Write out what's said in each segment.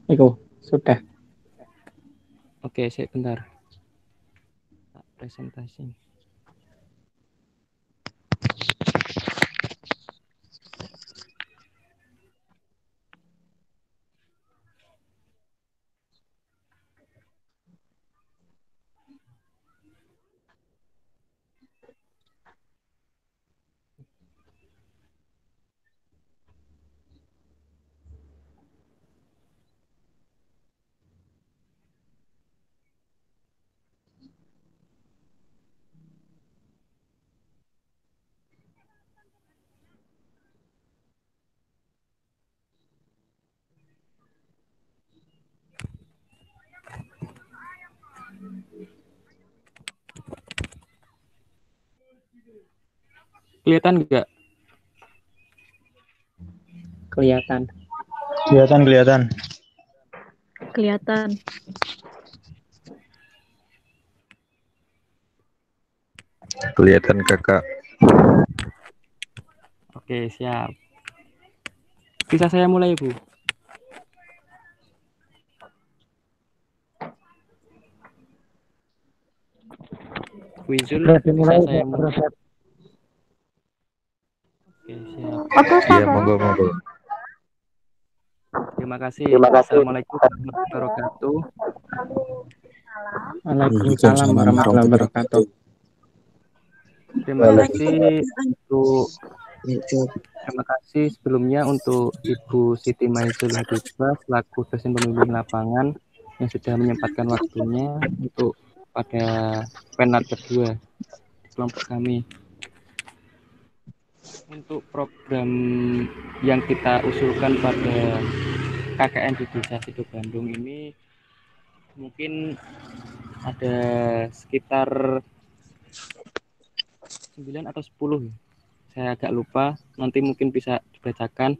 Iku sudah. Oke, bentar. Presentasi. Kelihatan nggak? Kelihatan. Kelihatan. Kelihatan. Kelihatan kakak. Oke, siap. Bisa saya mulai, Bu? Bu Izul, bisa saya mulai? Oke, siap. Iya, monggo. Terima kasih. Assalamualaikum warahmatullahi wabarakatuh. Waalaikumsalam warahmatullahi wabarakatuh. Terima kasih sebelumnya untuk Ibu Siti Maizul Habibah selaku dosen pembimbing lapangan yang sudah menyempatkan waktunya untuk pada webinar kedua di kelompok kami. Untuk program yang kita usulkan pada KKN di Desa Sido Bandung ini mungkin ada sekitar 9 atau 10. Saya agak lupa, nanti mungkin bisa dibacakan.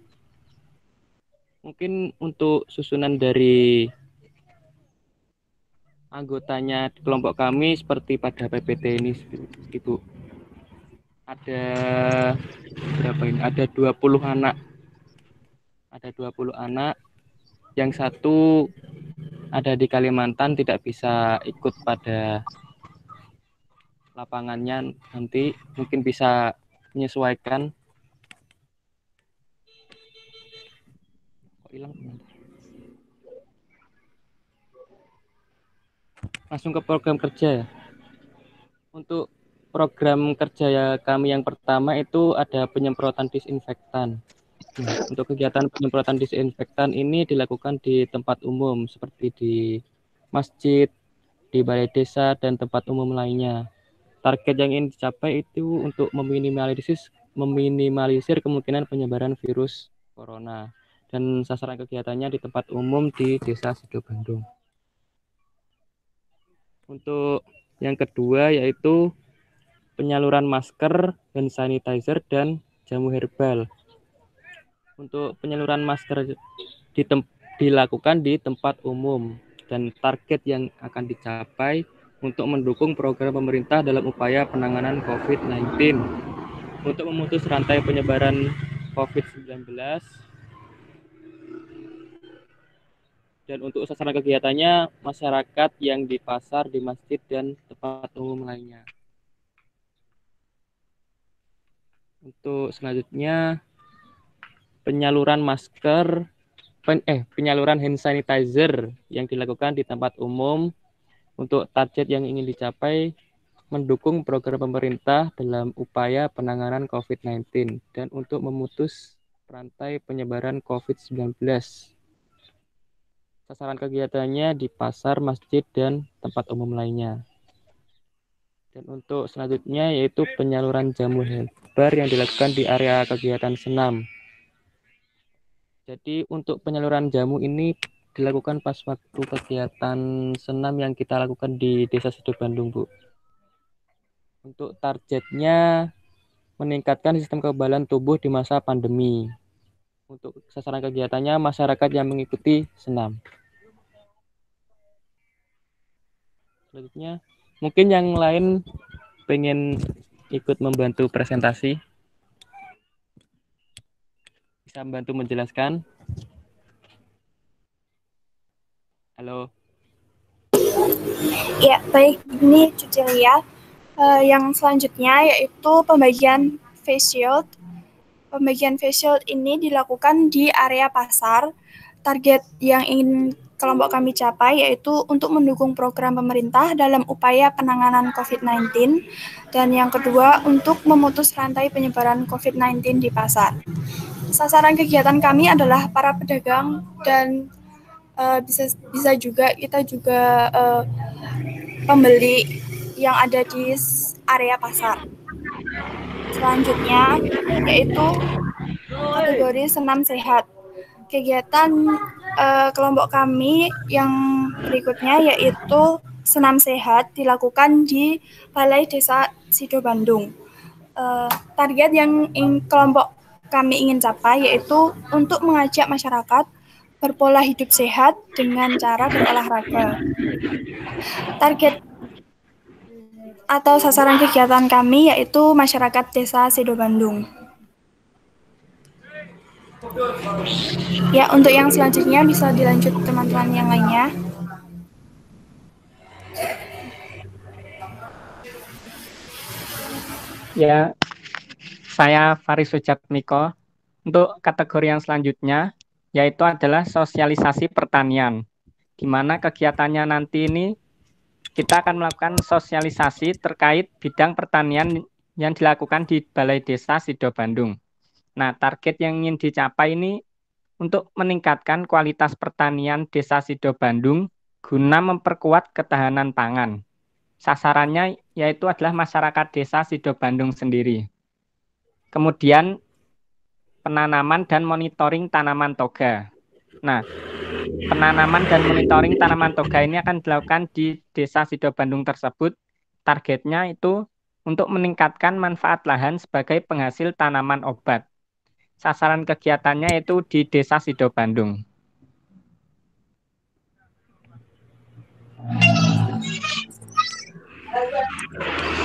Mungkin untuk susunan dari anggotanya di kelompok kami seperti pada PPT ini, Ibu. Ada berapa ini? Ada 20 anak. Ada 20 anak. Yang satu ada di Kalimantan, tidak bisa ikut pada lapangannya, nanti mungkin bisa menyesuaikan. Kok hilang? Langsung ke program kerja ya. Untuk program kerja ya kami yang pertama itu ada penyemprotan disinfektan. Nah, untuk kegiatan penyemprotan disinfektan ini dilakukan di tempat umum seperti di masjid, di balai desa, dan tempat umum lainnya. Target yang ingin dicapai itu untuk meminimalisir kemungkinan penyebaran virus corona. Dan sasaran kegiatannya di tempat umum di Desa Sido Bandung. Untuk yang kedua yaitu penyaluran masker, hand sanitizer, dan jamu herbal. Untuk penyaluran masker dilakukan di tempat umum dan target yang akan dicapai untuk mendukung program pemerintah dalam upaya penanganan COVID-19 untuk memutus rantai penyebaran COVID-19. Dan untuk sasaran kegiatannya masyarakat yang di pasar, di masjid, dan tempat umum lainnya. Untuk selanjutnya penyaluran penyaluran hand sanitizer yang dilakukan di tempat umum untuk target yang ingin dicapai mendukung program pemerintah dalam upaya penanganan COVID-19 dan untuk memutus rantai penyebaran COVID-19. Sasaran kegiatannya di pasar, masjid, dan tempat umum lainnya. Dan untuk selanjutnya yaitu penyaluran jamu herbal yang dilakukan di area kegiatan senam. Jadi untuk penyaluran jamu ini dilakukan pas waktu kegiatan senam yang kita lakukan di Desa Sido Bandung, Bu. Untuk targetnya meningkatkan sistem kekebalan tubuh di masa pandemi. Untuk sasaran kegiatannya masyarakat yang mengikuti senam. Selanjutnya, mungkin yang lain pengen ikut membantu presentasi. Bisa membantu menjelaskan. Baik, ini Cucilia. Yang selanjutnya yaitu pembagian face shield. Pembagian face shield ini dilakukan di area pasar. Target yang ingin kelompok kami capai yaitu untuk mendukung program pemerintah dalam upaya penanganan COVID-19, dan yang kedua untuk memutus rantai penyebaran COVID-19 di pasar. Sasaran kegiatan kami adalah para pedagang dan bisa juga kita juga pembeli yang ada di area pasar. Selanjutnya yaitu kategori senam sehat. Kegiatan kelompok kami yang berikutnya yaitu senam sehat dilakukan di Balai Desa Sido Bandung. Target yang kelompok kami ingin capai yaitu untuk mengajak masyarakat berpola hidup sehat dengan cara berolahraga. Target atau sasaran kegiatan kami yaitu masyarakat Desa Sido Bandung. Ya, untuk yang selanjutnya bisa dilanjut teman-teman yang lainnya. Ya, saya Faris Sujatmiko. Untuk kategori yang selanjutnya, yaitu adalah sosialisasi pertanian, di mana kegiatannya nanti ini kita akan melakukan sosialisasi terkait bidang pertanian yang dilakukan di Balai Desa Sido Bandung. Nah, target yang ingin dicapai ini untuk meningkatkan kualitas pertanian Desa Sido Bandung guna memperkuat ketahanan pangan. Sasarannya yaitu adalah masyarakat Desa Sido Bandung sendiri. Kemudian penanaman dan monitoring tanaman toga. Nah, penanaman dan monitoring tanaman toga ini akan dilakukan di Desa Sido Bandung tersebut. Targetnya itu untuk meningkatkan manfaat lahan sebagai penghasil tanaman obat. Sasaran kegiatannya itu di Desa Sido Bandung.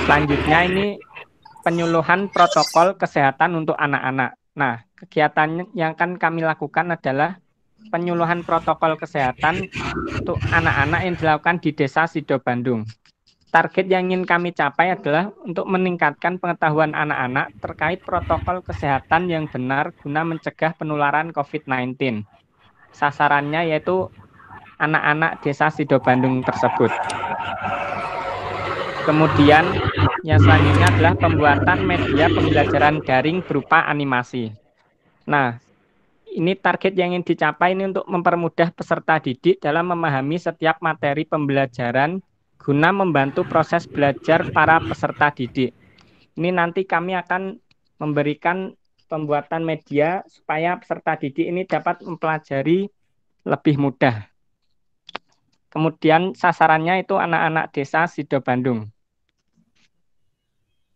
Selanjutnya ini penyuluhan protokol kesehatan untuk anak-anak. Nah, kegiatan yang akan kami lakukan adalah penyuluhan protokol kesehatan untuk anak-anak yang dilakukan di Desa Sido Bandung. Target yang ingin kami capai adalah untuk meningkatkan pengetahuan anak-anak terkait protokol kesehatan yang benar guna mencegah penularan COVID-19. Sasarannya yaitu anak-anak Desa Sido Bandung tersebut. Kemudian yang selanjutnya adalah pembuatan media pembelajaran daring berupa animasi. Nah, ini target yang ingin dicapai ini untuk mempermudah peserta didik dalam memahami setiap materi pembelajaran guna membantu proses belajar para peserta didik. Ini nanti kami akan memberikan pembuatan media supaya peserta didik ini dapat mempelajari lebih mudah. Kemudian sasarannya itu anak-anak Desa Sido Bandung.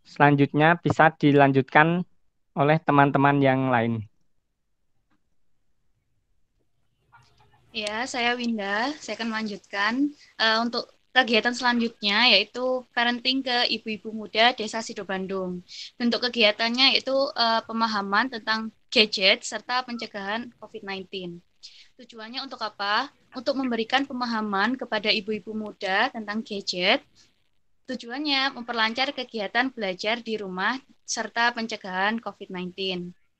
Selanjutnya bisa dilanjutkan oleh teman-teman yang lain. Ya, saya Winda. Saya akan melanjutkan untuk kegiatan selanjutnya yaitu parenting ke ibu-ibu muda Desa Sido Bandung. Bentuk kegiatannya yaitu pemahaman tentang gadget serta pencegahan COVID-19. Tujuannya untuk apa? Untuk memberikan pemahaman kepada ibu-ibu muda tentang gadget. Tujuannya memperlancar kegiatan belajar di rumah serta pencegahan COVID-19.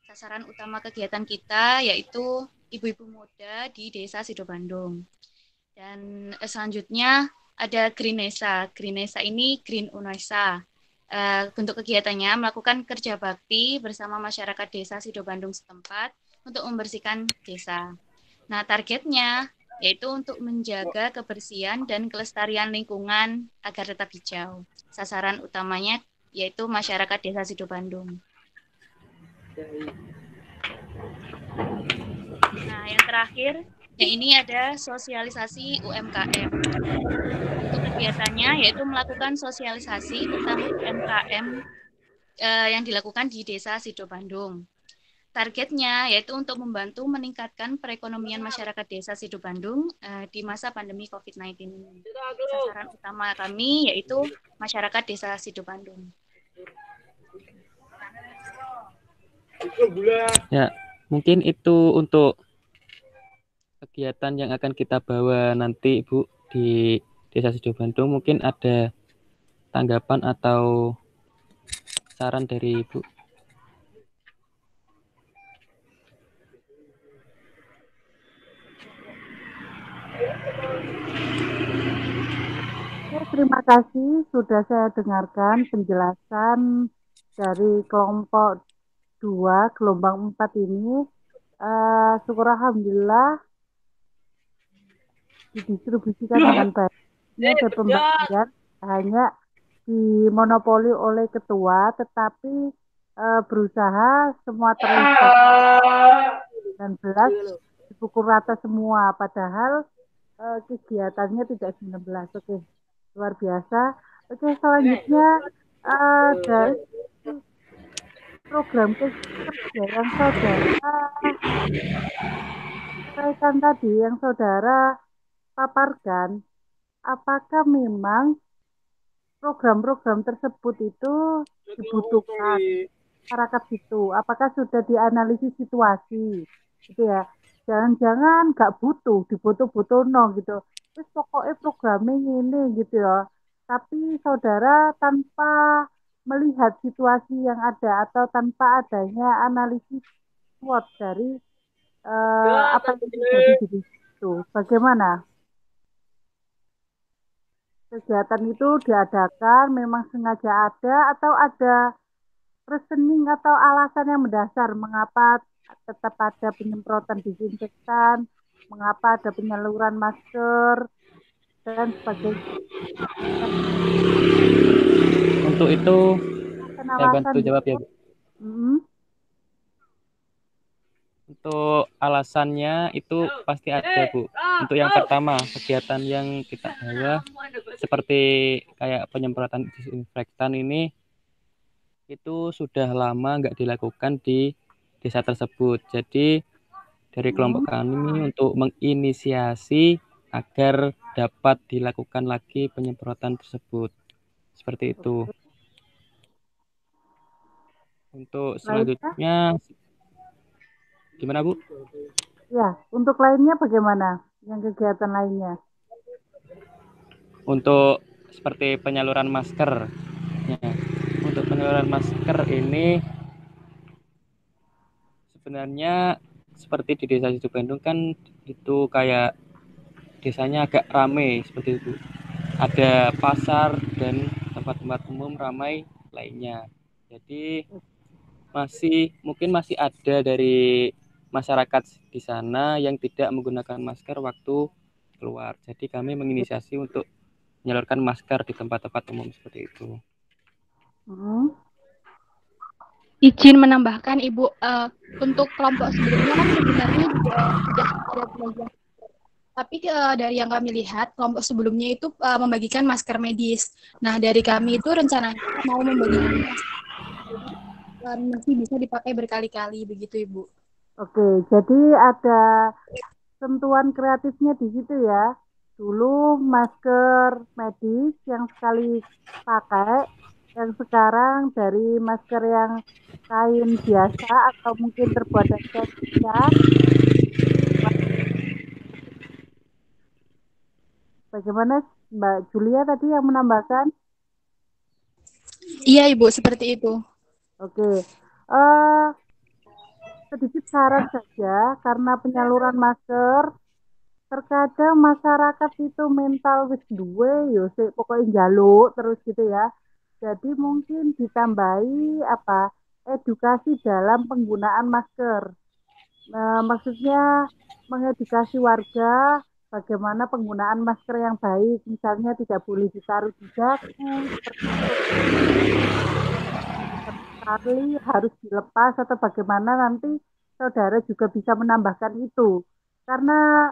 Sasaran utama kegiatan kita yaitu ibu-ibu muda di Desa Sido Bandung. Dan selanjutnya ada Greenesa. Greenesa ini Green Unesa. Bentuk kegiatannya melakukan kerja bakti bersama masyarakat Desa Sido Bandung setempat untuk membersihkan desa. Nah, targetnya yaitu untuk menjaga kebersihan dan kelestarian lingkungan agar tetap hijau. Sasaran utamanya yaitu masyarakat Desa Sido Bandung. Nah, yang terakhir, yang ini ada sosialisasi UMKM. Untuk kegiatannya yaitu melakukan sosialisasi tentang UMKM yang dilakukan di Desa Sido Bandung. Targetnya yaitu untuk membantu meningkatkan perekonomian masyarakat Desa Sido Bandung di masa pandemi COVID-19 ini. Sasaran utama kami yaitu masyarakat Desa Sido Bandung. Ya, mungkin itu untuk kegiatan yang akan kita bawa nanti, Bu, di Desa Sido Bandung. Mungkin ada tanggapan atau saran dari Ibu. Terima kasih sudah saya dengarkan penjelasan dari kelompok 2, gelombang 4 ini. Syukur Alhamdulillah didistribusikan dengan baik. Ini ada pembagian hanya dimonopoli oleh ketua, tetapi berusaha semua terlibat. 19 dipukul rata semua, padahal kegiatannya tidak 19. Oke, luar biasa. Oke, selanjutnya dari program kerja yang saudara sampaikan tadi, yang saudara paparkan, apakah memang program-program tersebut itu dibutuhkan masyarakat itu? Apakah sudah dianalisis situasi, gitu ya? Jangan-jangan nggak butuh, dibutuh-butuh no gitu. Terus pokoknya programming ini gitu ya. Tapi saudara tanpa melihat situasi yang ada atau tanpa adanya analisis SWOT dari apa yang terjadi di situ. Bagaimana? Kegiatan itu diadakan memang sengaja ada atau ada reasoning atau alasan yang mendasar mengapa tetap ada penyemprotan disinfektan, mengapa ada penyaluran masker, dan sebagainya. Untuk itu, saya bantu jawab ya, Bu. Untuk alasannya itu pasti ada, Bu. Untuk yang pertama, kegiatan yang kita bawa seperti kayak penyemprotan disinfektan ini itu sudah lama nggak dilakukan di desa tersebut. Jadi dari kelompok kami untuk menginisiasi agar dapat dilakukan lagi penyemprotan tersebut. Seperti itu. Untuk selanjutnya, gimana, Bu? Ya, untuk lainnya bagaimana? Yang kegiatan lainnya? Untuk seperti penyaluran masker. Ya, untuk penyaluran masker ini sebenarnya seperti di Desa Sido Bandung kan itu kayak desanya agak ramai seperti itu. Ada pasar dan tempat-tempat umum ramai lainnya. Jadi mungkin masih ada dari masyarakat di sana yang tidak menggunakan masker waktu keluar. Jadi kami menginisiasi untuk menyalurkan masker di tempat-tempat umum seperti itu. Izin menambahkan Ibu, untuk kelompok sebelumnya kan sebenarnya juga sudah ada belajar. Tapi dari yang kami lihat, kelompok sebelumnya itu membagikan masker medis. Nah, dari kami itu rencananya mau membagikan masker masih bisa dipakai berkali-kali, begitu Ibu. Oke, jadi ada sentuhan kreatifnya di situ ya. Dulu masker medis yang sekali pakai, yang sekarang dari masker yang kain biasa atau mungkin terbuat dari kaca. Bagaimana Mbak Julia tadi yang menambahkan? Iya Ibu, seperti itu. Oke, sedikit saran saja karena penyaluran masker terkadang masyarakat itu mental wis duwe yo pokoknya njaluk terus gitu ya. Jadi mungkin ditambahi edukasi dalam penggunaan masker. Maksudnya mengedukasi warga bagaimana penggunaan masker yang baik, misalnya tidak boleh ditaruh di dagu, sekali harus dilepas atau bagaimana nanti saudara juga bisa menambahkan itu. Karena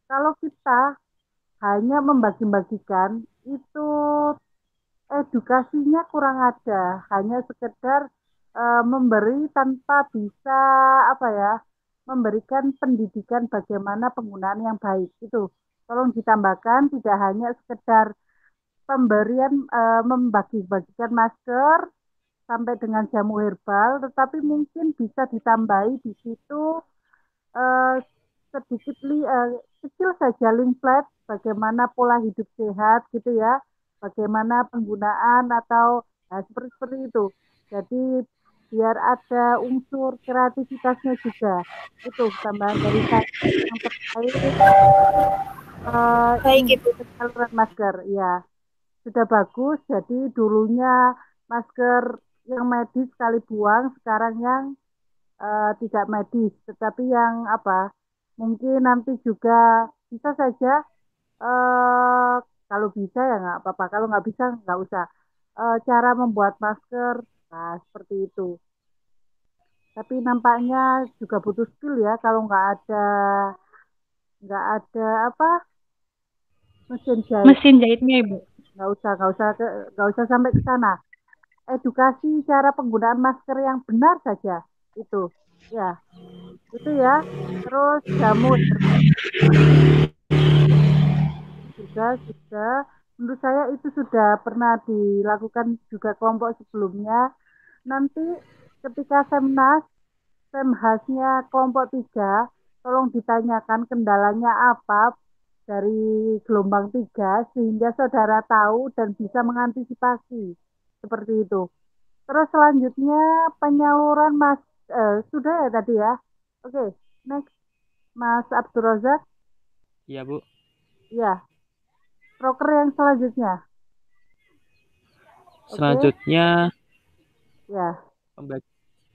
kalau kita hanya membagi-bagikan itu edukasinya kurang ada, hanya sekedar memberi tanpa bisa memberikan pendidikan bagaimana penggunaan yang baik itu. Tolong ditambahkan tidak hanya sekedar pemberian membagi-bagikan masker sampai dengan jamu herbal, tetapi mungkin bisa ditambahi di situ sedikit kecil saja leaflet bagaimana pola hidup sehat gitu ya, bagaimana penggunaan atau seperti itu. Jadi biar ada unsur kreativitasnya juga. Itu tambahan dari saya yang terkait Baik, ini Ibu. penyaluran masker. Ya, sudah bagus. Jadi dulunya masker yang medis sekali buang, sekarang yang tidak medis, tetapi yang apa? Mungkin nanti juga bisa saja eh kalau bisa ya nggak apa-apa, kalau nggak bisa nggak usah. Cara membuat masker, nah seperti itu. Tapi nampaknya juga butuh skill ya, kalau nggak ada apa mesin jahit, Mesin jahitnya, Ibu. nggak usah sampai ke sana. Edukasi cara penggunaan masker yang benar saja itu, ya itu ya. Terus jamu juga menurut saya itu sudah pernah dilakukan juga kelompok sebelumnya. Nanti ketika Semhasnya kelompok 3, tolong ditanyakan kendalanya apa dari gelombang 3 sehingga saudara tahu dan bisa mengantisipasi seperti itu. Terus selanjutnya penyaluran sudah ya tadi ya. Oke, next Mas Abdul Razak. Iya, Bu. Ya, proker yang selanjutnya. Oke, Selanjutnya ya.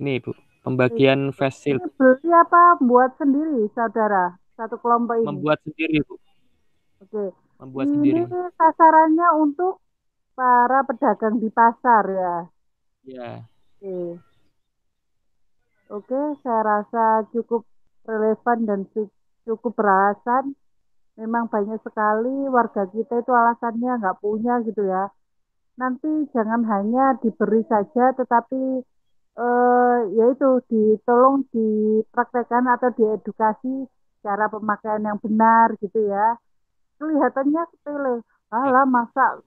Bu, pembagian face shield. Ini beli apa buat sendiri, saudara? Satu kelompok ini. Membuat sendiri, Bu. Oke, Membuat ini sendiri. sasarannya untuk para pedagang di pasar ya. Ya. Oke, oke, saya rasa cukup relevan dan cukup beralasan. Memang banyak sekali warga kita itu alasannya nggak punya gitu ya. Nanti jangan hanya diberi saja, tetapi yaitu ditolong dipraktekkan atau diedukasi cara pemakaian yang benar gitu ya. Kelihatannya sepele. Alah, masa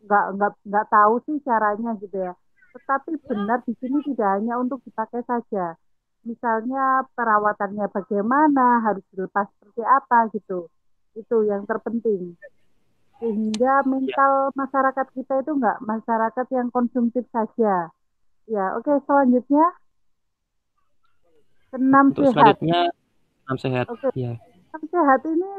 nggak tahu sih caranya gitu ya. Tetapi benar di sini tidak hanya untuk dipakai saja. Misalnya perawatannya bagaimana, harus dilepas seperti apa gitu. Itu yang terpenting. Sehingga Ya. mental masyarakat kita itu nggak masyarakat yang konsumtif saja. Ya, oke, selanjutnya senam Untuk sehat. selanjutnya senam sehat. Oke, Ya. senam sehat ini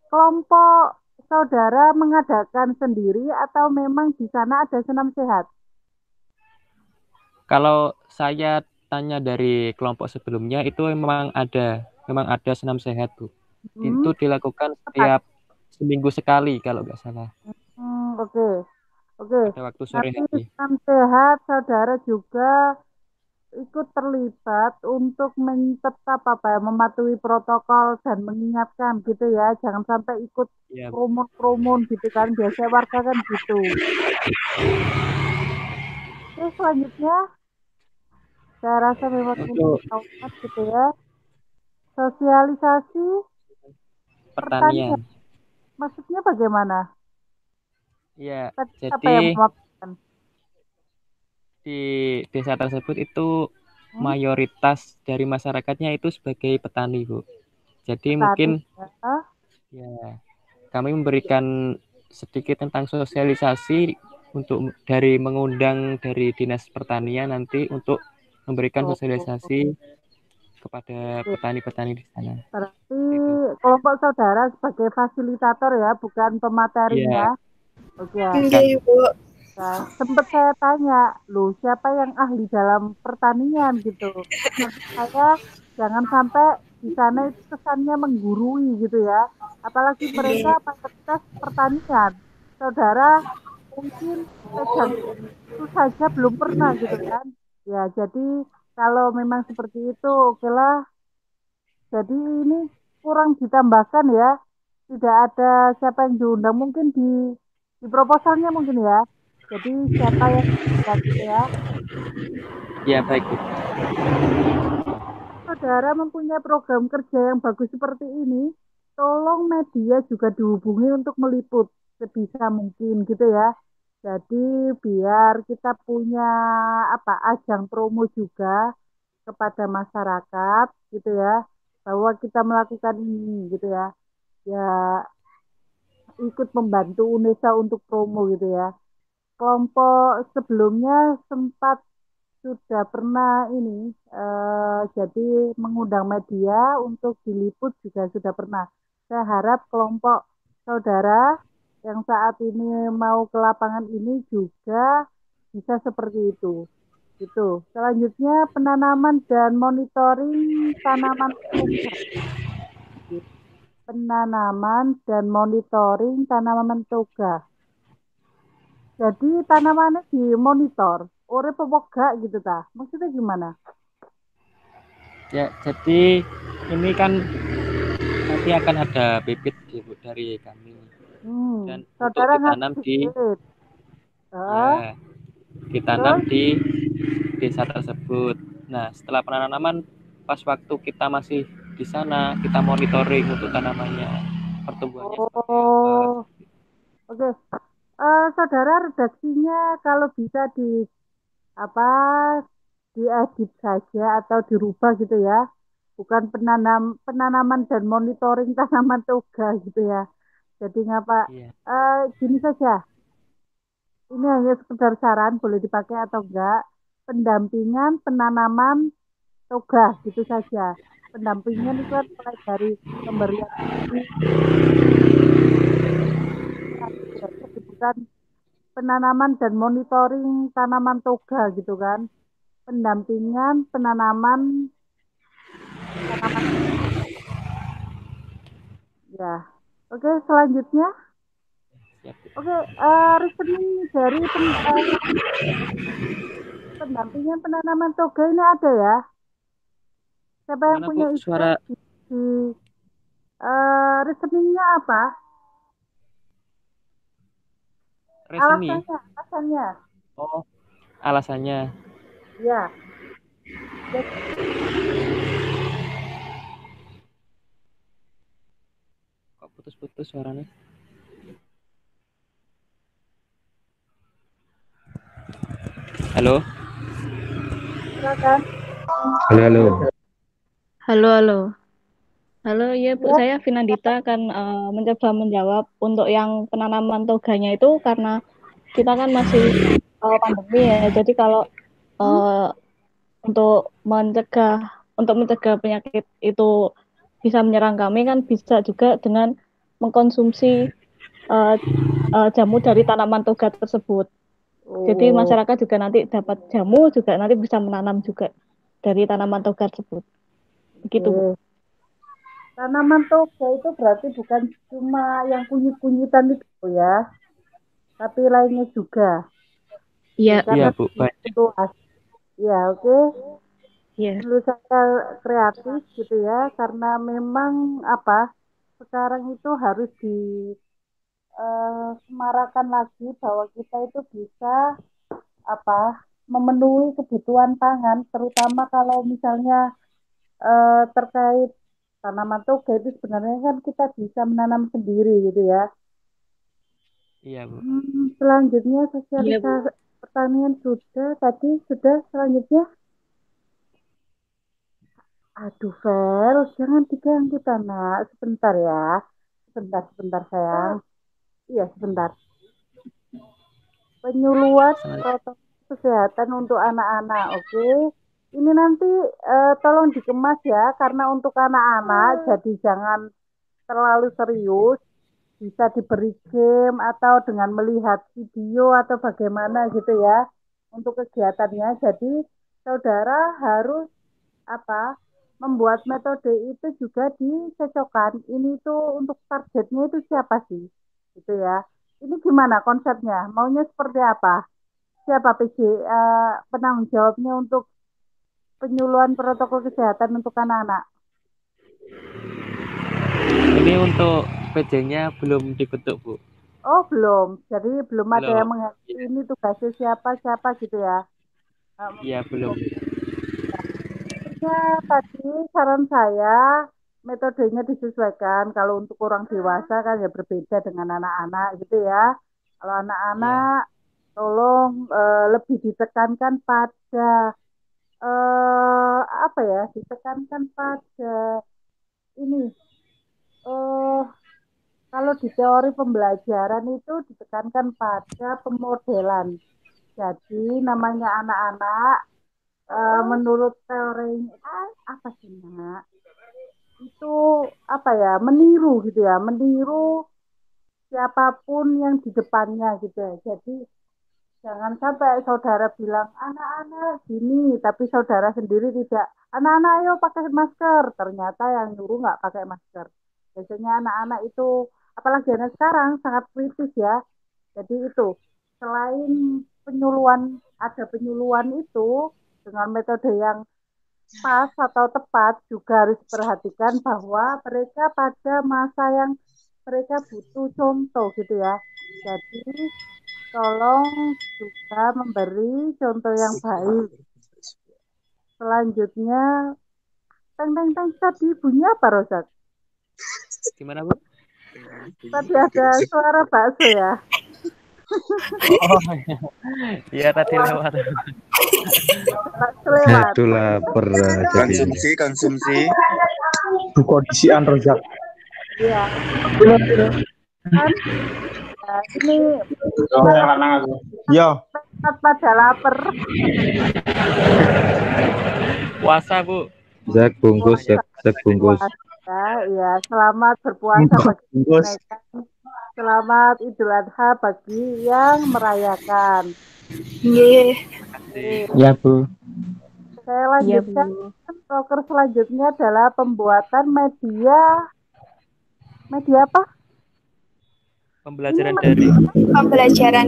kelompok saudara mengadakan sendiri atau memang di sana ada senam sehat? Kalau saya tanya dari kelompok sebelumnya itu memang ada senam sehat, Bu. Hmm, Itu dilakukan tepat. setiap seminggu sekali kalau nggak salah. Oke, oke. Pada waktu sore Nanti hari. senam sehat saudara juga ikut terlibat untuk tetap apa ya, mematuhi protokol dan mengingatkan gitu ya, jangan sampai ikut Ya, Bu. kerumun gitu kan, biasanya warga kan gitu. Oke, selanjutnya saya rasa memang ini Untuk ketahuan gitu ya, sosialisasi pertanian, pertanian. maksudnya bagaimana? Ya, Tadi apa yang jadi memaparkan? di desa tersebut itu Hmm? mayoritas dari masyarakatnya itu sebagai petani, Bu. Jadi Petani mungkin ya. ya kami memberikan sedikit tentang sosialisasi untuk mengundang dari Dinas Pertanian nanti untuk memberikan Oh, sosialisasi kepada oke. petani-petani di sana. Berarti Itu. kelompok saudara sebagai fasilitator ya, bukan Iya, pematerinya. Oke ya. bukan. Oke, Ibu. Nah, sempat saya tanya, loh siapa yang ahli dalam pertanian gitu. Maksud saya jangan sampai di sana itu kesannya menggurui gitu ya. Apalagi Oke. mereka mayoritas pertanian. Saudara mungkin pegang itu saja belum pernah gitu kan. Ya, jadi kalau memang seperti itu, oke lah. Jadi ini kurang ditambahkan ya. Tidak ada siapa yang diundang. Mungkin di proposalnya mungkin ya. Jadi siapa yang diundang gitu ya. Ya, baik, Bu. Saudara mempunyai program kerja yang bagus seperti ini, tolong media juga dihubungi untuk meliput sebisa mungkin gitu ya. Jadi biar kita punya apa ajang promo juga kepada masyarakat gitu ya, bahwa kita melakukan ini gitu ya. Ya ikut membantu UNESA untuk promo gitu ya. Kelompok sebelumnya sempat sudah pernah ini jadi mengundang media untuk diliput juga sudah pernah. Saya harap kelompok saudara yang saat ini mau ke lapangan ini juga bisa seperti itu. Gitu. Selanjutnya penanaman dan monitoring tanaman toga. Penanaman dan monitoring tanaman toga. Jadi tanamannya dimonitor, urip apa gak gitu ta? Maksudnya gimana? Ya, jadi ini kan nanti akan ada bibit Bu, dari kami dan untuk Saudara ditanam ngasih di bibit. ya ditanam Terus? di desa tersebut. Nah, setelah penanaman pas waktu kita masih di sana kita monitoring untuk tanamannya pertumbuhannya seperti apa. Oh, oke. Saudara redaksinya kalau bisa di apa diedit saja atau dirubah gitu ya. Bukan penanaman dan monitoring tanaman toga gitu ya. Jadi ngapa? Iya. Gini saja. Ini hanya sekedar saran, boleh dipakai atau enggak. Pendampingan penanaman toga gitu saja. Pendampingan itu kan mulai dari pemberian bibit, bukan penanaman dan monitoring tanaman toga gitu kan. Pendampingan penanaman tanaman. Ya. Oke, selanjutnya. Siap, Bu. Oke, rekening dari pendampingan penanaman toga ini ada ya. Siapa yang Gimana Bu punya ide suara di rekeningnya apa? reseni? Alasannya. Oh, alasannya. Ya. Jadi, Kok putus-putus suaranya? Halo? silakan. Halo, halo. Halo, halo. Halo, iya Bu, Ya, saya Finandita akan mencoba menjawab untuk yang penanaman toganya itu karena kita kan masih pandemi ya. Jadi kalau uh, untuk mencegah penyakit itu bisa menyerang kami kan bisa juga dengan mengkonsumsi uh, jamu dari tanaman toga tersebut. Jadi Oh, masyarakat juga nanti dapat jamu juga nanti bisa menanam juga dari tanaman toga tersebut. Begitu, Bu. oke. Tanaman toga itu berarti bukan cuma yang kunyit-kunyitan itu ya, tapi lainnya juga. Oke, Iya, Iya karena Bu, banyak. itu ya oke. iya. Menurut saya kreatif gitu ya, karena memang apa sekarang itu harus disemarakan lagi bahwa kita itu bisa apa memenuhi kebutuhan pangan, terutama kalau misalnya terkait tanaman toga itu sebenarnya kan kita bisa menanam sendiri gitu ya. Iya Bu. Selanjutnya Iya, Bu. sosialisasi pertanian tadi sudah selanjutnya. Aduh, Fer, jangan diganggu tanah. Sebentar ya. Sebentar sayang. Iya, sebentar. Penyuluhan protokol kesehatan untuk anak-anak, oke? Ini nanti tolong dikemas ya, karena untuk anak-anak, jadi jangan terlalu serius. Bisa diberi game atau dengan melihat video atau bagaimana gitu ya untuk kegiatannya. Jadi saudara harus apa membuat metode itu juga dicocokkan. Ini tuh untuk targetnya itu siapa sih? Gitu ya. Ini gimana konsepnya? Maunya seperti apa? Siapa PJ penanggung jawabnya untuk penyuluhan protokol kesehatan untuk anak-anak? Ini untuk PJ-nya belum dibentuk Bu. Oh belum, jadi belum ada Belum. yang mengerti ini tugasnya siapa gitu ya. Iya belum. Ya, tadi saran saya metodenya disesuaikan. Kalau untuk orang dewasa kan ya berbeda dengan anak-anak gitu ya. Kalau Iya. anak-anak tolong lebih ditekankan pada apa ya? Ditekankan pada ini eh Kalau di teori pembelajaran itu ditekankan pada pemodelan. Jadi namanya anak-anak menurut teori apa sih nak? Itu apa ya? Meniru gitu ya, meniru siapapun yang di depannya gitu ya. Jadi jangan sampai saudara bilang anak-anak gini, tapi saudara sendiri tidak. Anak-anak ayo pakai masker. Ternyata yang nyuruh nggak pakai masker. Biasanya anak-anak itu, apalagi anak sekarang sangat kritis ya. Jadi itu selain penyuluhan, ada penyuluhan itu dengan metode yang pas atau tepat juga harus diperhatikan bahwa mereka pada masa yang mereka butuh contoh gitu ya. Jadi tolong juga memberi contoh yang baik. Selanjutnya, teng teng teng tadi bunyi apa Rozak? Gimana, Bu? Tadi ada suara bakso ya. Oh, iya tadi lewat. Bakso lewat. Itu lapar jadi. Konsumsi. Kondisian Rozak. Iya. Kan? Nah, ini Ya. pada lapar. Puasa, Bu. Zak bungkus, Zak bungkus. Ya, selamat berpuasa bagi mereka. Selamat Idul Adha bagi yang merayakan. Iya. Ya, Bu. Saya lanjutkan. Proker selanjutnya adalah pembuatan media apa? Pembelajaran daring. Pembelajaran.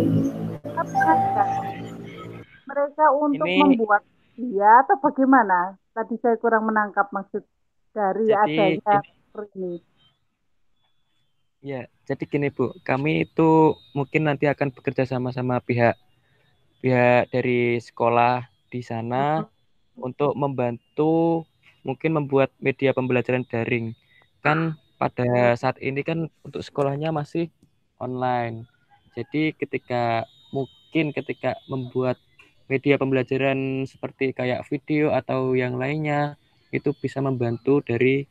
Mereka untuk Ini- membuat media atau bagaimana? Tadi saya kurang menangkap maksud dari Jadi, adanya ini. Ya, jadi gini Bu, kami itu mungkin nanti akan bekerja sama pihak dari sekolah di sana untuk membantu mungkin membuat media pembelajaran daring. Kan pada saat ini kan untuk sekolahnya masih online. Jadi ketika membuat media pembelajaran seperti kayak video atau yang lainnya itu bisa membantu dari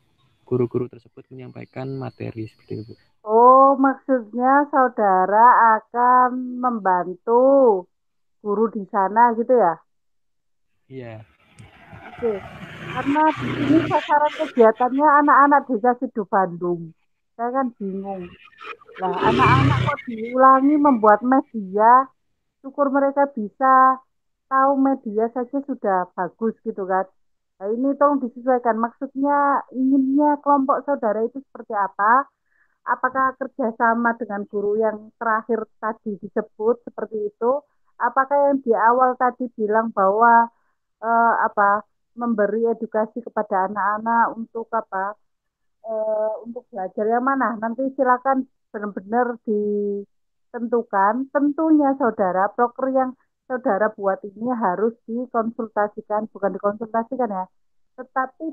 guru-guru tersebut menyampaikan materi seperti itu, Bu. Oh, maksudnya saudara akan membantu guru di sana gitu ya? Iya. Oke. Karena di sini sasaran kegiatannya anak-anak desa Sido Bandung. Saya kan bingung. Lah, anak-anak kok diulangi membuat media, syukur mereka bisa tahu media saja sudah bagus gitu kan. Nah, ini tolong disesuaikan. Maksudnya inginnya kelompok saudara itu seperti apa? Apakah kerjasama dengan guru yang terakhir tadi disebut seperti itu? Apakah yang di awal tadi bilang bahwa apa memberi edukasi kepada anak-anak untuk apa? Untuk belajar yang mana? Nanti silakan benar-benar ditentukan. Tentunya saudara, proker yang saudara buat ini harus dikonsultasikan, bukan dikonsultasikan ya, tetapi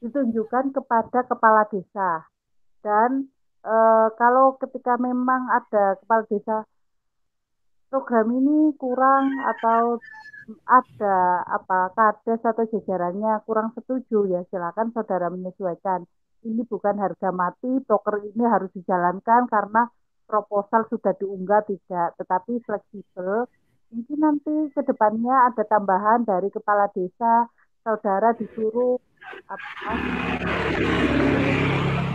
ditunjukkan kepada kepala desa. Dan kalau ketika memang ada kepala desa program ini kurang atau ada apa kades atau jajarannya kurang setuju ya silakan saudara menyesuaikan. Ini bukan harga mati, proker ini harus dijalankan karena proposal sudah diunggah tidak, tetapi fleksibel. Mungkin nanti ke depannya ada tambahan dari kepala desa, saudara disuruh apa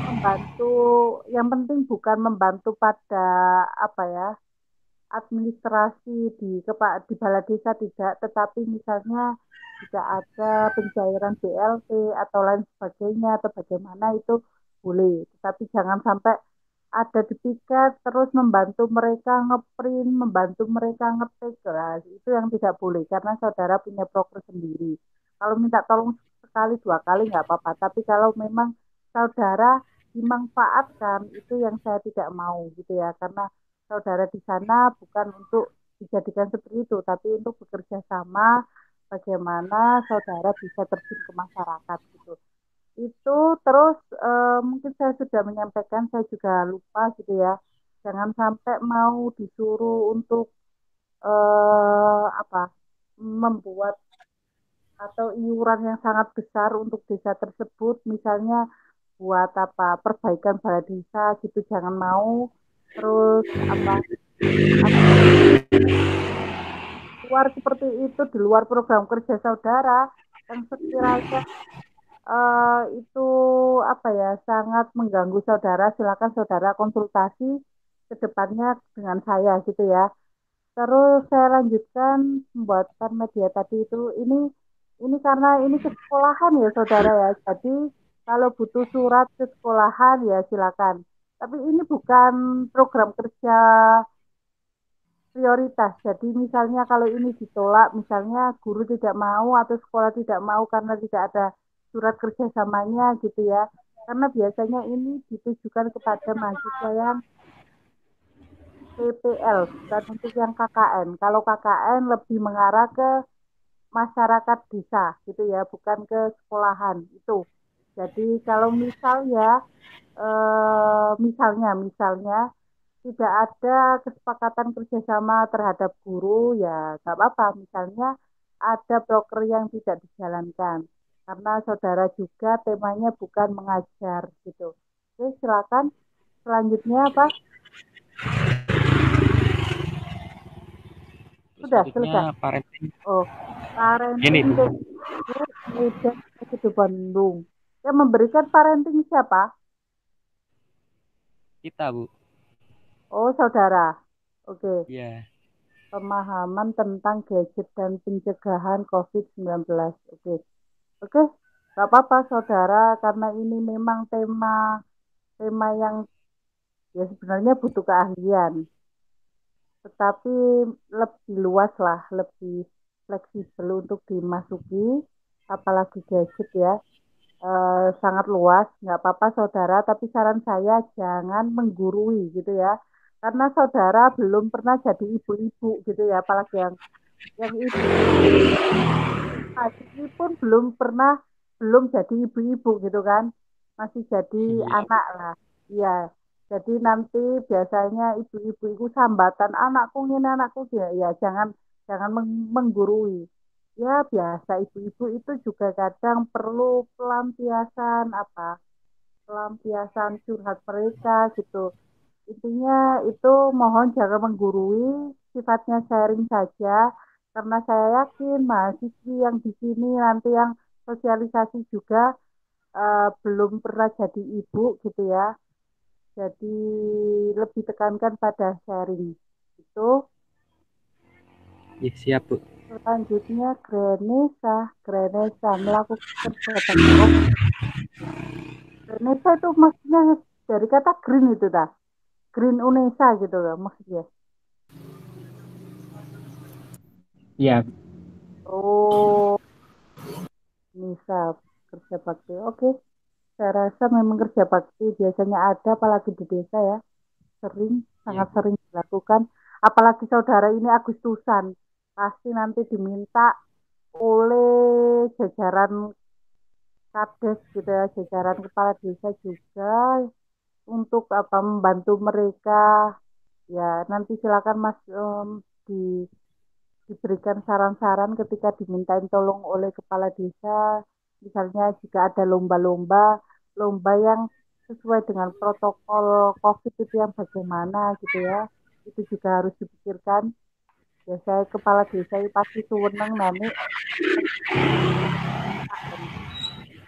membantu, yang penting bukan membantu pada apa ya administrasi di balai desa tidak, tetapi misalnya jika ada pencairan BLT atau lain sebagainya atau bagaimana itu boleh, tetapi jangan sampai ada di piket terus membantu mereka ngeprint, membantu mereka ngetik, itu yang tidak boleh karena saudara punya proker sendiri. Kalau minta tolong sekali dua kali nggak apa-apa, tapi kalau memang saudara dimanfaatkan itu yang saya tidak mau gitu ya, karena saudara di sana bukan untuk dijadikan seperti itu, tapi untuk bekerja sama bagaimana saudara bisa terjun ke masyarakat gitu. Itu terus mungkin saya sudah menyampaikan, saya juga lupa gitu ya. Jangan sampai mau disuruh untuk apa membuat atau iuran yang sangat besar untuk desa tersebut, misalnya buat apa perbaikan balai desa gitu, jangan mau. Terus apa luar seperti itu, di luar program kerja saudara yang sekiranya itu apa ya sangat mengganggu saudara, silakan saudara konsultasi ke depannya dengan saya gitu ya. Terus saya lanjutkan pembuatan media tadi itu, ini karena ini ke sekolahan ya saudara ya. Jadi kalau butuh surat ke sekolahan ya silakan. Tapi ini bukan program kerja prioritas. Jadi misalnya kalau ini ditolak, misalnya guru tidak mau atau sekolah tidak mau karena tidak ada surat kerjasamanya gitu ya. Karena biasanya ini ditujukan kepada mahasiswa yang PPL, bukan untuk yang KKN. Kalau KKN lebih mengarah ke masyarakat desa gitu ya, bukan ke sekolahan itu. Jadi kalau misalnya tidak ada kesepakatan kerjasama terhadap guru ya nggak apa-apa. Misalnya ada broker yang tidak dijalankan karena saudara juga temanya bukan mengajar gitu. Oke, silakan selanjutnya apa? Sudah selesai. Selanjutnya parenting. Oh, Ini parenting Bu. Medan Sido Bandung. Yang memberikan parenting siapa? Kita Bu. Oh, saudara. Oke. Iya. Pemahaman tentang gadget dan pencegahan COVID-19. Oke. Oke, nggak apa-apa saudara, karena ini memang tema yang ya sebenarnya butuh keahlian, tetapi lebih luas lah, lebih fleksibel untuk dimasuki, apalagi gadget ya, sangat luas, nggak apa-apa saudara, tapi saran saya jangan menggurui gitu ya, karena saudara belum pernah jadi ibu-ibu gitu ya, apalagi yang ibu ini pun belum jadi ibu-ibu gitu kan, masih jadi anak lah. Iya, jadi nanti biasanya ibu-ibu itu sambatan anakku ini anakku dia, ya jangan jangan menggurui. Ya biasa ibu-ibu itu juga kadang perlu pelampiasan curhat mereka gitu. Intinya itu mohon jangan menggurui, sifatnya sharing saja, karena saya yakin mahasiswi yang di sini nanti yang sosialisasi juga belum pernah jadi ibu gitu ya. Jadi lebih tekankan pada sharing. Itu Ya, siap Bu. selanjutnya Grenesa melakukan kerja bakti. Grenesa itu maksudnya dari kata green itu dah. Green Unesa gitu loh maksudnya. Ya, Oh, Nisa kerja bakti. Oke, saya rasa memang kerja bakti biasanya ada, apalagi di desa ya, sangat sering dilakukan. Apalagi saudara ini Agustusan, pasti nanti diminta oleh jajaran kades gitu ya, jajaran kepala desa juga untuk apa membantu mereka. Ya, nanti silakan Mas diberikan saran-saran ketika dimintain tolong oleh kepala desa, misalnya jika ada lomba-lomba yang sesuai dengan protokol COVID itu yang bagaimana gitu ya, itu juga harus dipikirkan. Ya saya kepala desa itu pasti suweneng nani,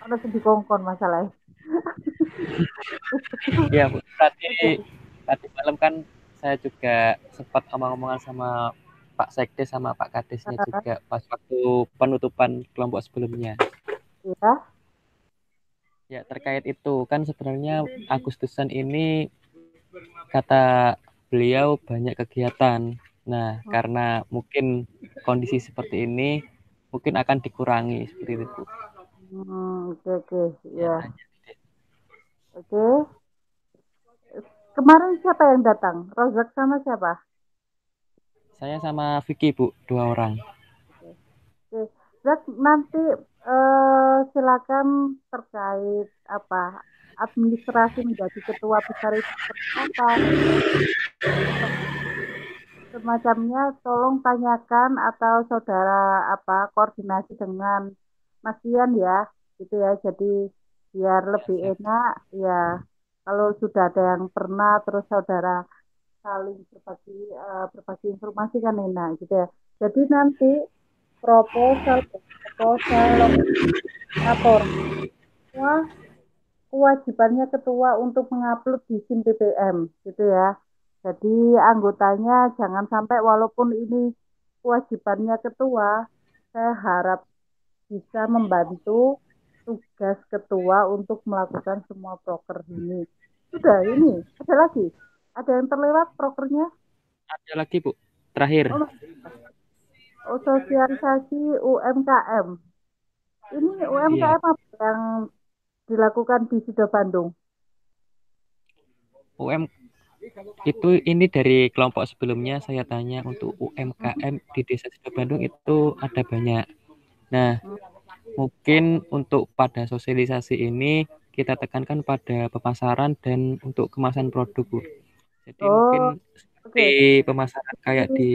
ada sedih kongkon masalahnya. Ya Bu. Tadi malam kan saya juga sempat omong-omongan sama Pak Sekdes sama Pak Kadesnya juga pas waktu penutupan kelompok sebelumnya. Ya, Ya, terkait itu kan sebenarnya Agustusan ini kata beliau banyak kegiatan. Nah, karena mungkin kondisi seperti ini mungkin akan dikurangi seperti itu. oke, ya, oke. Kemarin siapa yang datang? Rozak sama siapa? Saya sama Vicky Bu, 2 orang. Oke, Zak, nanti silakan terkait apa administrasi menjadi ketua besar itu seperti apa semacamnya, tolong tanyakan atau saudara apa koordinasi dengan Mas Ian ya, gitu ya. Jadi biar Ya, lebih siap. enak ya. Kalau sudah ada yang pernah terus saudara saling berbagi informasi kan enak gitu ya. Jadi nanti proposal lapor semua kewajibannya ketua untuk mengupload di SIM BBM gitu ya. Jadi anggotanya jangan sampai walaupun ini kewajibannya ketua, saya harap bisa membantu tugas ketua untuk melakukan semua proker ini. Sudah ini, ada lagi? Ada yang terlewat prokernya? Ada lagi, Bu. Terakhir. Oh, sosialisasi UMKM. Ini Iya. UMKM apa yang dilakukan di Sido Bandung? UM itu ini dari kelompok sebelumnya saya tanya untuk UMKM di Desa Sido Bandung itu ada banyak. Nah, mungkin untuk pada sosialisasi ini kita tekankan pada pemasaran dan untuk kemasan produk, Bu. Jadi mungkin Oh, seperti oke. pemasaran kayak di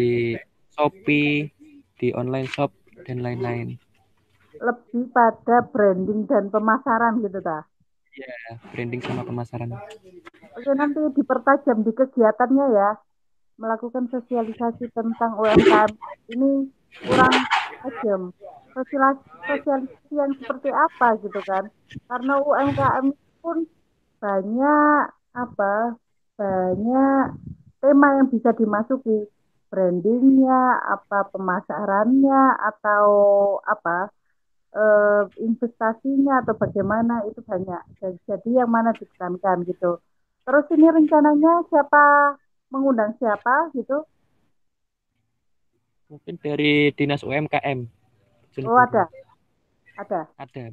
Shopee, di online shop dan lain-lain. Lebih pada branding dan pemasaran gitu ta. Ya, branding sama pemasaran. Oke, nanti dipertajam di kegiatannya ya. Melakukan sosialisasi tentang UMKM ini kurang tajam. Sosialisasi yang seperti apa gitu kan. Karena UMKM pun banyak apa banyak tema yang bisa dimasuki, brandingnya, apa pemasarannya, atau apa investasinya atau bagaimana itu banyak. Jadi yang mana ditekankan gitu. Terus ini rencananya siapa mengundang siapa gitu? Mungkin dari Dinas UMKM Oh Bojonegoro. ada. Ada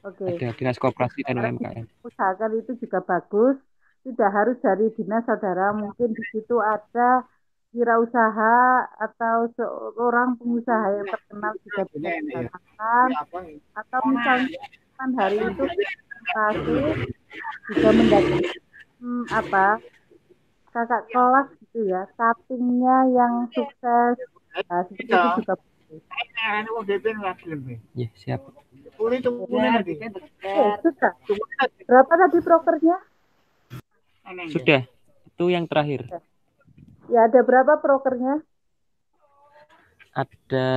Oke. Dinas Koperasi dan Karena UMKM. usahakan itu juga bagus. Tidak harus dari dinas saudara, mungkin di situ ada wirausaha atau seorang pengusaha yang terkenal juga bisa didatangkan. Atau misalnya kan hari itu presentasi juga mendatangkan apa kakak kelas gitu ya, cuttingnya yang sukses. Nah, seperti itu juga bagus. Ya, siap. Sudah. Berapa tadi prokernya? Sudah. Itu yang terakhir. Ya, ada berapa prokernya? Ada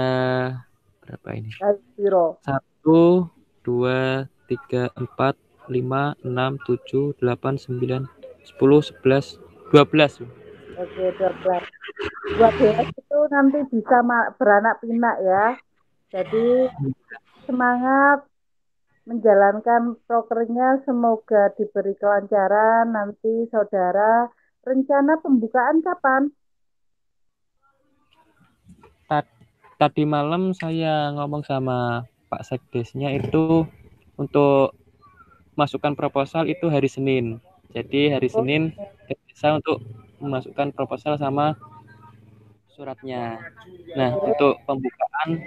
berapa ini? Biro. 1, 2, 3, 4, 5, 6, 7, 8, 9, 10, 11, 12. Oke, 12. 12 itu nanti bisa beranak pinak ya. Jadi semangat menjalankan prokernya, semoga diberi kelancaran. Nanti saudara, rencana pembukaan kapan? Tadi malam saya ngomong sama Pak Sekdesnya itu untuk masukkan proposal itu hari Senin. Jadi hari Oh, Senin bisa untuk memasukkan proposal sama suratnya. Nah, oke, untuk pembukaan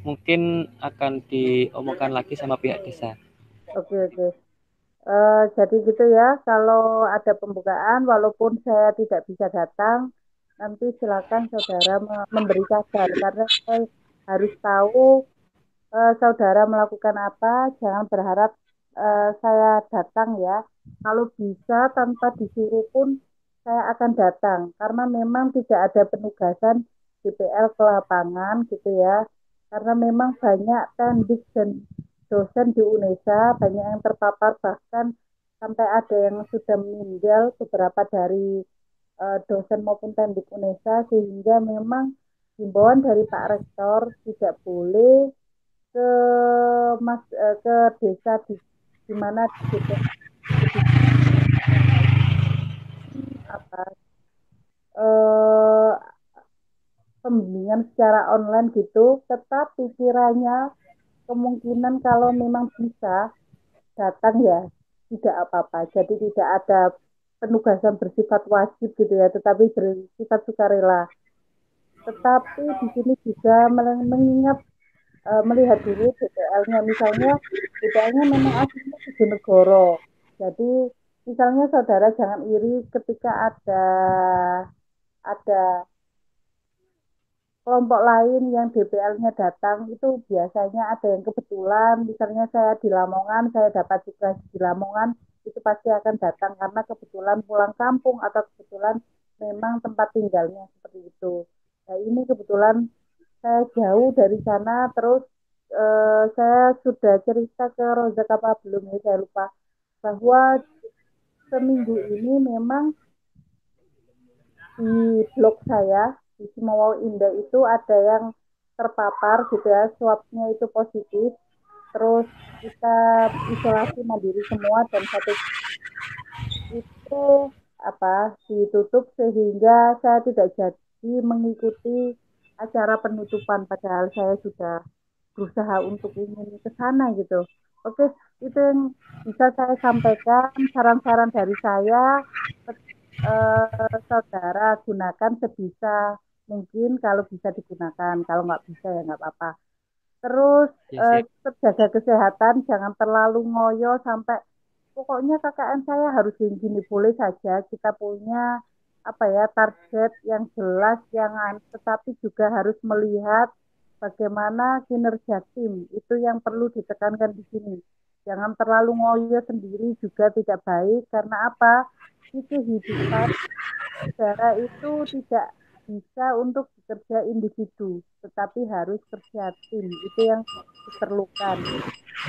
mungkin akan diomongkan lagi sama pihak desa. oke. Jadi gitu ya, kalau ada pembukaan, walaupun saya tidak bisa datang, nanti silakan saudara memberi kabar, karena saya harus tahu saudara melakukan apa, jangan berharap saya datang ya. Kalau bisa tanpa disuruh pun saya akan datang, karena memang tidak ada penugasan DPL ke lapangan gitu ya. Karena memang banyak pendik dan dosen di UNESA, banyak yang terpapar, bahkan sampai ada yang sudah meninggal beberapa dari dosen maupun pendik UNESA, sehingga memang himbauan dari Pak Rektor tidak boleh ke ke desa di mana di apa eh, pembimbingan secara online gitu, tetapi kiranya kemungkinan kalau memang bisa datang ya tidak apa-apa. Jadi tidak ada penugasan bersifat wajib gitu ya, tetapi bersifat sukarela. Tetapi di sini juga mengingat melihat dulu DPL-nya, misalnya DPL-nya memang aslinya Bojonegoro. Jadi misalnya saudara jangan iri ketika ada kelompok lain yang DPL-nya datang itu biasanya ada yang kebetulan, misalnya saya di Lamongan, saya dapat tugas di Lamongan, itu pasti akan datang karena kebetulan pulang kampung atau kebetulan memang tempat tinggalnya seperti itu. Nah, ini kebetulan saya jauh dari sana, terus saya sudah cerita ke Rozak apa belum ya, saya lupa, bahwa seminggu ini memang di blog saya di Simawau Indah itu ada yang terpapar gitu ya, swabnya itu positif, terus kita isolasi mandiri semua dan satu itu ditutup sehingga saya tidak jadi mengikuti acara penutupan padahal saya sudah berusaha untuk ingin ke sana gitu. Oke, itu yang bisa saya sampaikan, saran-saran dari saya. Saudara gunakan sebisa mungkin kalau bisa digunakan, kalau nggak bisa ya nggak apa-apa. Terus tetap jaga kesehatan, jangan terlalu ngoyo sampai pokoknya KKN saya harus gini-gini, boleh saja kita punya target yang jelas, tetapi juga harus melihat bagaimana kinerja tim, itu yang perlu ditekankan di sini. Jangan terlalu ngoyo sendiri juga tidak baik, karena apa? Di kehidupan negara itu tidak bisa untuk bekerja individu, tetapi harus kerja tim. Itu yang diperlukan.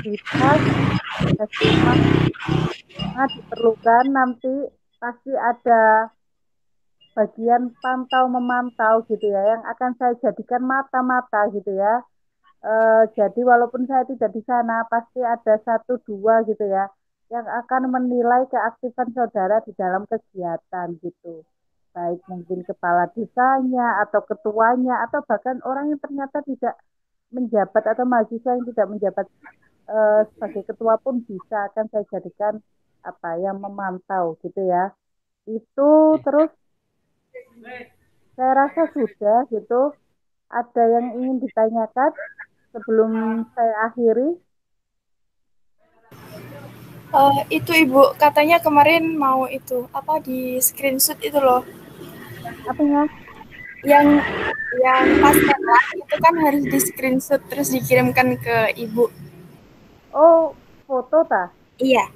Kita semua diperlukan, nanti pasti ada bagian pantau memantau gitu ya, yang akan saya jadikan mata-mata gitu ya. Jadi walaupun saya tidak di sana, pasti ada satu dua gitu ya, yang akan menilai keaktifan saudara di dalam kegiatan gitu. Baik mungkin kepala desanya atau ketuanya atau bahkan orang yang ternyata tidak menjabat atau mahasiswa yang tidak menjabat sebagai ketua pun bisa akan saya jadikan yang memantau gitu ya. Itu terus saya rasa sudah gitu. Ada yang ingin ditanyakan sebelum saya akhiri? Itu Ibu, katanya kemarin mau itu, di screenshot itu loh. Apanya? Yang pas itu kan harus di screenshot terus dikirimkan ke Ibu. Oh, foto tah? Iya.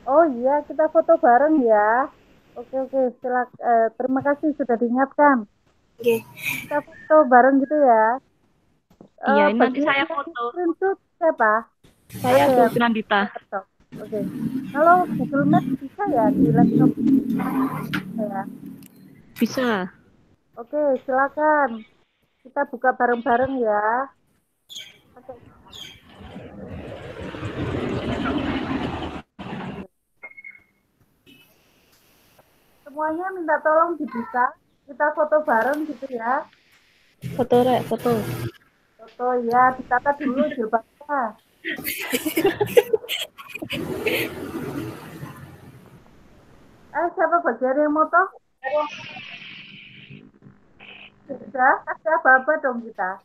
Oh iya, kita foto bareng ya. Oke, terima kasih sudah diingatkan. Oke. Kita foto bareng gitu ya. Iya, ini nanti saya foto. Screenshot siapa? Saya Bu Nandita. Oke. Kalau Google Maps bisa ya di laptop ya? Bisa. Oke, silakan. Kita buka bareng-bareng ya. Oke. Semuanya minta tolong dibuka. Kita foto bareng gitu ya. Foto, Rek, foto. Foto ya, ditata dulu jilbabnya. Siapa bagian yang moto? Sudah, kasih apa-apa dong kita.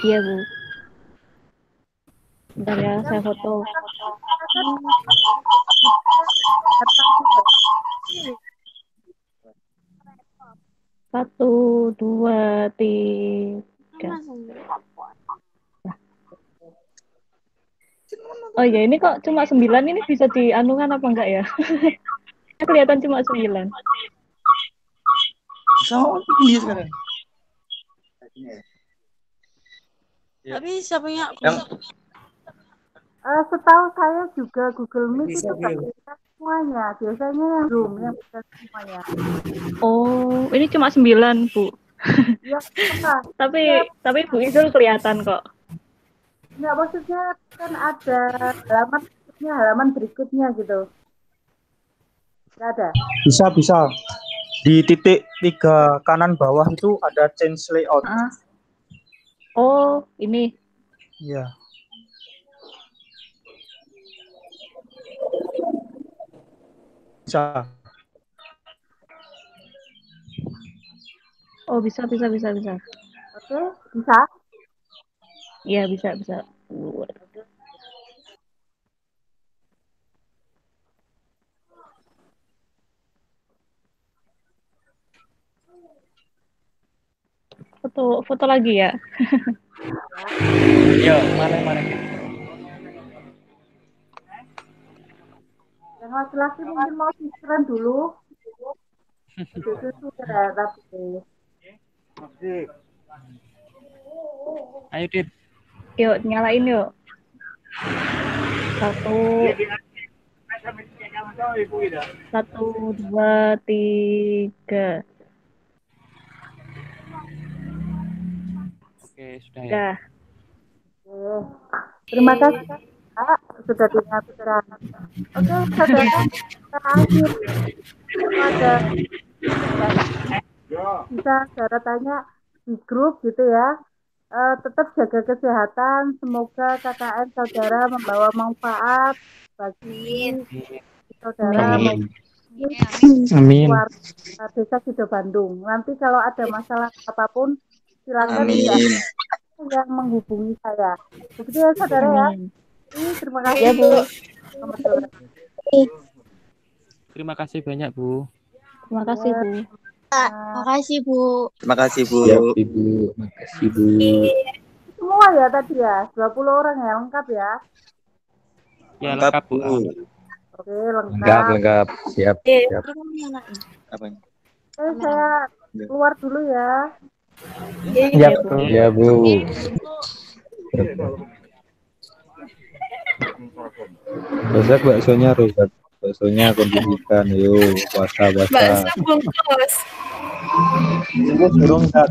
Iya, Bu. Bentar ya, saya foto. 1, 2, 3. Oh ya, ini kok cuma 9, ini bisa dianungan apa enggak ya? Kelihatan cuma 9. Sama ini sekarang. Tapi siapanya setahu saya juga Google Meet itu nggak bisa semuanya. Biasanya yang Zoom yang bisa semuanya. Oh, ini cuma 9, Bu. Ya, apa? Tapi Bu Izul kelihatan kok. Nggak, maksudnya kan ada halaman berikutnya gitu. Nggak ada? Bisa. Di titik 3 kanan bawah itu ada change layout. Oh, ini. Iya. Bisa. Oh, bisa. Oke, bisa? Iya, bisa. foto lagi ya. Yo, mari. Yang laki-laki mungkin mau pikiran dulu. Itu ya, tapi. Ayo, Dit. Yuk, nyalain yuk. 1, 2, 3. Oke, sudah ya. Dah. Terima kasih Kak, sudah diingatkan. Oke, saudara, terakhir ada bisa saudara tanya di grup gitu ya. Tetap jaga kesehatan. Semoga KKN saudara membawa manfaat bagi saudara maupun Amin. warga Desa Sido Bandung. Nanti kalau ada masalah apapun silakan yang menghubungi saya. Begitu ya saudara ya. Terima kasih Ya, Bu. Terima kasih banyak, Bu. Terima kasih, Bu. Makasih, Bu. Terima kasih, Bu. Ya, Ibu. Makasih, Bu. Semua ya tadi ya, 20 orang ya, lengkap ya. Ya, Lengkap, lengkap, Bu. Oke, lengkap. Lengkap. Siap. Apanya? Saya keluar dulu ya. Ya, Bu. Ya, Bu. Rozak baksonya, Rozak. Baksonya kondisikan, yuk. Puasa. Bakso bungkus. Burung, Kak.